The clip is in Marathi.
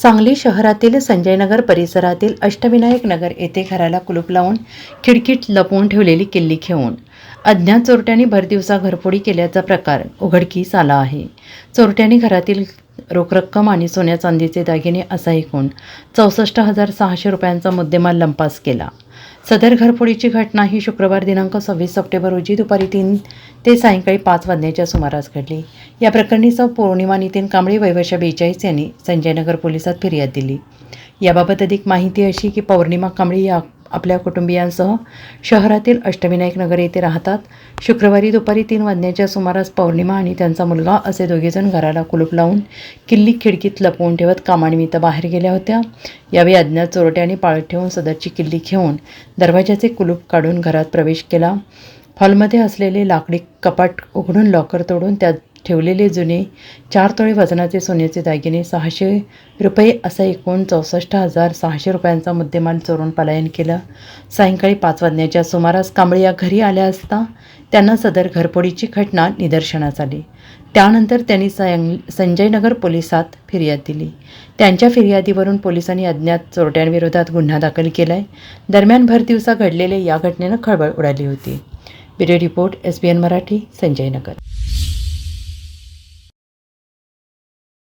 सांगली शहरातील संजयनगर परिसरातील अष्टविनायक नगर येथे घराला कुलूप लावून खिडकीत लपवून ठेवलेली किल्ली घेऊन अज्ञात चोरट्यांनी भरदिवसा घरफोडी केल्याचा प्रकार उघडकीस आला आहे. चोरट्यांनी घरातील रोख रक्कम आणि सोन्या चांदीचे दागिने असा एकूण 64,600 रुपयांचा मुद्देमाल लंपास केला. सदर घरफोडीची घटना ही शुक्रवार दिनांक 26 सप्टेंबर रोजी दुपारी 3 ते सायंकाळी 5 वाजण्याच्या सुमारास घडली. या प्रकरणी पौर्णिमा नितीन कांबळे वय वर्ष 42 यांनी संजयनगर पोलिसात फिर्याद दिली. याबाबत अधिक माहिती अशी की पौर्णिमा कांबळे या आपल्या कुटुंबियांसह शहरातील अष्टविनायक नगर येथे राहतात. शुक्रवारी दुपारी 3 वाजण्याच्या सुमारास पौर्णिमा आणि त्यांचा मुलगा असे दोघेजण घराला कुलूप लावून किल्ली खिडकीत लपवून ठेवत कामानिमित्त बाहेर गेल्या होत्या. यावेळी अज्ञात चोरट्यांनी पाळत ठेवून सदरची किल्ली घेऊन दरवाजाचे कुलूप काढून घरात प्रवेश केला. हॉलमध्ये असलेले लाकडी कपाट उघडून लॉकर तोडून त्यात ठेवलेले जुने 4 तोळे वजनाचे सोन्याचे दागिने 600 रुपये असा एकूण 64,600 रुपयांचा मुद्देमाल चोरून पलायन केलं. सायंकाळी 5 वाजण्याच्या सुमारास कांबळे या घरी आल्या असता त्यांना सदर घरफोडीची घटना निदर्शनास आली. त्यानंतर त्यांनी संजयनगर पोलिसात फिर्याद दिली. त्यांच्या फिर्यादीवरून पोलिसांनी अज्ञात चोरट्यांविरोधात गुन्हा दाखल केला आहे. दरम्यान भरदिवसा घडलेल्या या घटनेनं खळबळ उडाली होती. Bureau report SBN Marathi, Sanjaynagar.